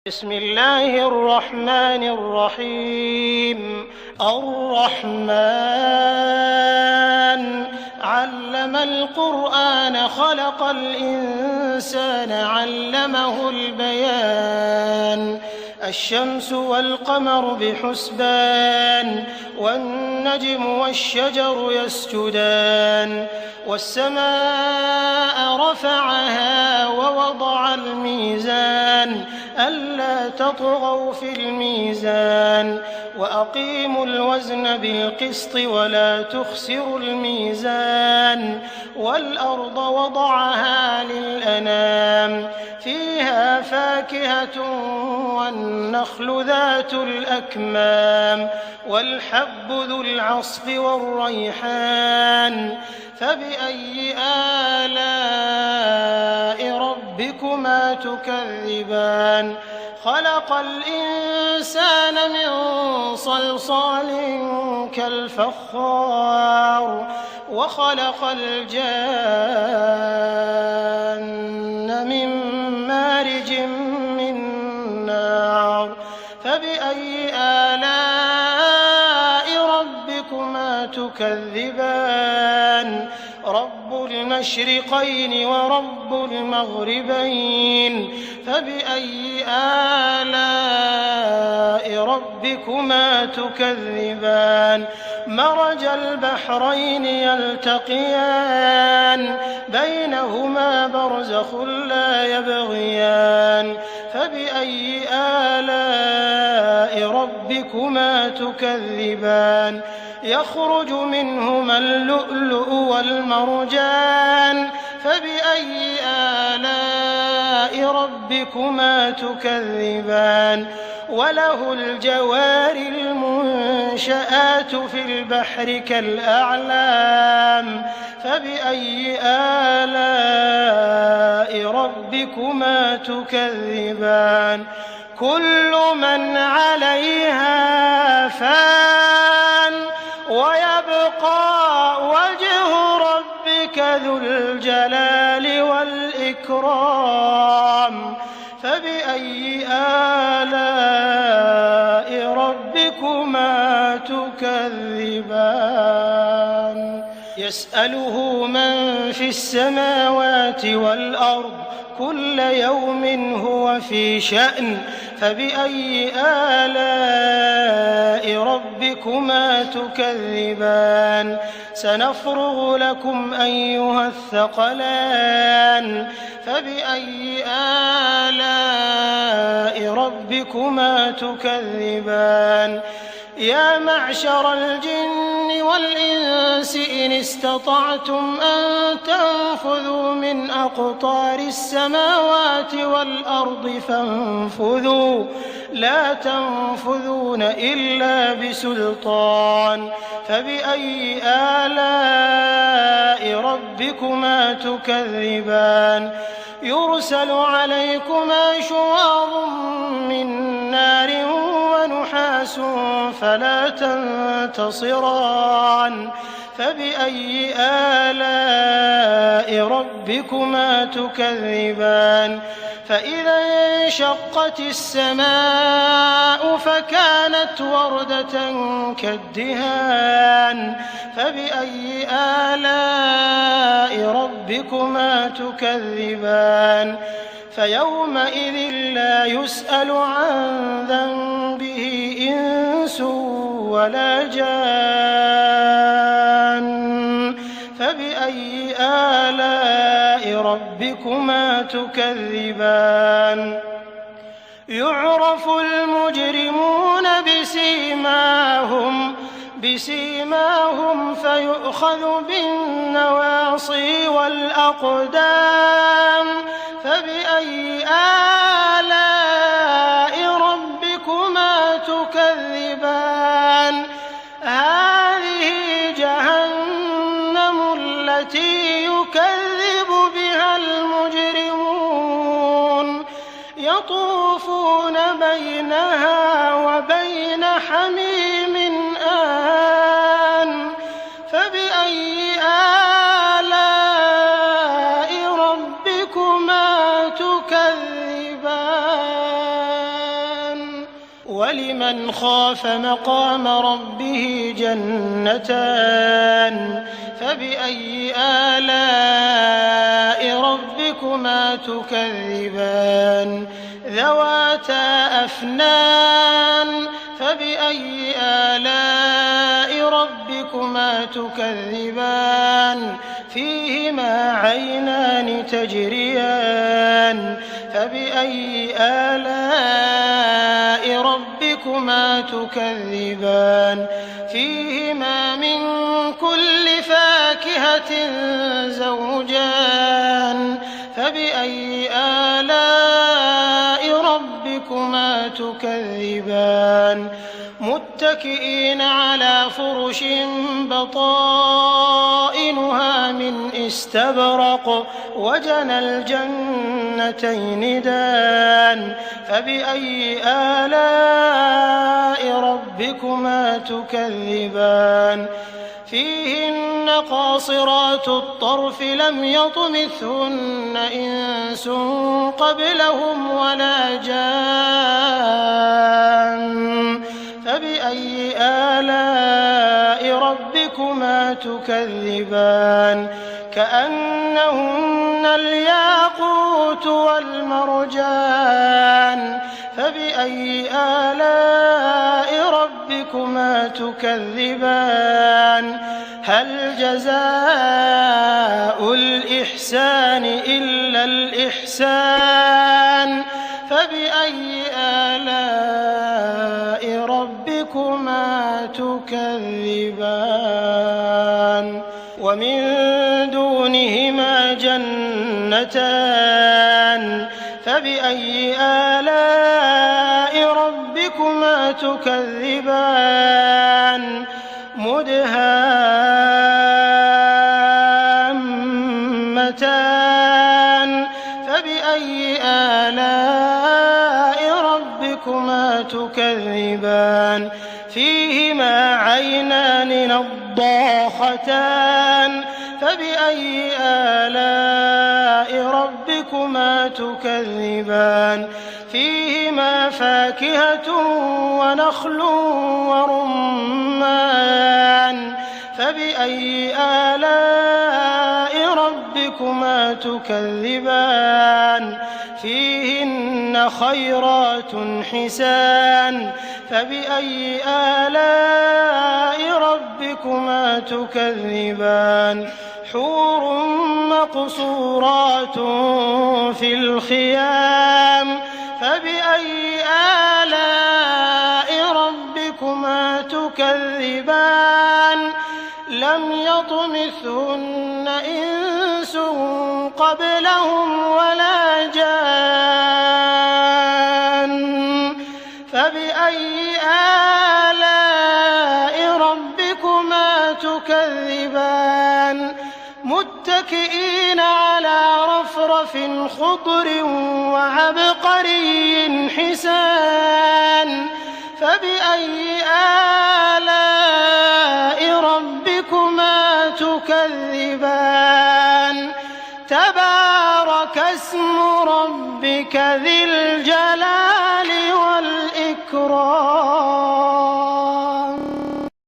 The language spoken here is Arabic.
بسم الله الرحمن الرحيم. الرحمن علم القرآن خلق الإنسان علمه البيان. الشمس والقمر بحسبان والنجم والشجر يسجدان والسماء رفعها ووضع الميزان ألا تطغوا في الميزان وأقيموا الوزن بالقسط ولا تخسروا الميزان والأرض وضعها للأنام فيها فاكهة والنخل ذات الأكمام والحب ذو العصف والريحان فبأي آلاء ربكما تكذبان. خلق الإنسان من صلصال كالفخار وخلق الجان من مارج من نار فبأي آلاء ربكما تكذبان. رب المشرقين ورب المغربين فبأي آلاء ربكما تكذبان. مرج البحرين يلتقيان بينهما برزخ لا يبغيان فبأي آلاء ربكما تكذبان. يخرج منهما اللؤلؤ والمرجان فبأي آلاء ربكما تكذبان. وله الجوار المنشآت في البحر كالأعلام فبأي آلاء ربكما تكذبان. كل من عليها فان ويبقى وجه ربك ذو الجلال والإكرام فبأي آلاء ربكما تكذبان. يسأله من في السماوات والأرض كل يوم هو في شأن فبأي آلاء ربكما تكذبان. سنفرغ لكم أيها الثقلان فبأي آلاء ربكما تكذبان. يا معشر الجن والإنس إن استطعتم أن تنفذوا من أقطار السماوات والأرض فانفذوا لا تنفذون إلا بسلطان فبأي آلاء ربكما تكذبان. يرسل عليكما شواظ من نار ونحاس فلا تنتصران فبأي آلاء ربكما تكذبان. فإذا انشقت السماء فكانت وردة كالدهان فبأي آلاء ربكما تكذبان. فيومئذ لا يسأل عن ذنبه إنس ولا جان فبأي آلاء ربكما تكذبان. يعرف المجرمون بسيماهم فيؤخذ بالنواصي والأقدام فبأي آلاء ربكما تكذبان. هذه جهنم التي يكذب بها المجرمون يطوفون بينها وبين حميم آن فبأي آلاء ربكما تكذبان. ولمن خاف مقام ربه جنتان فبأي آلاء ربكما تكذبان ذواتا أفنان فبأي آلاء ربكما تكذبان فيهما عينان تجريان فبأي آلاء ربكما تكذبان فيهما من كل فاكهة زوجان فبأي آلاء ربكما تكذبان متكئين على فرش بطائنها من استبرق وجنى الجنتين دان فبأي آلاء ربكما تكذبان فيهن قاصرات الطرف لم يطمثهن إنس قبلهم ولا جان فبأي آلاء ربكما تكذبان كأنهن الياقوت والمرجان فبأي آلاء ربكما تكذبان هل جزاء الإحسان إلا الإحسان فبأي آلاء ربكما تكذبان ومن دونهما جنتان فبأي آلاء ربكما تكذبان مدهامتان فبأي آلاء ربكما تكذبان فيهما عينان نضاختان فبأي آلاء ربكما تكذبان فيهما فاكهة ونخل ورمان فبأي آلاء ربكما تكذبان فيهن خيرات حسان فبأي آلاء ربكما تكذبان حور مقصورات في الخيام فبأي آلاء ربكما تكذبان لم يطمثهن إنس قبلهم ولا جان فبأي آلاء ربكما تكذبان متكئين على رفرف خضر وعبقري حسان فبأي آلاء ربكما تكذبان تبارك اسم ربك ذي الجلال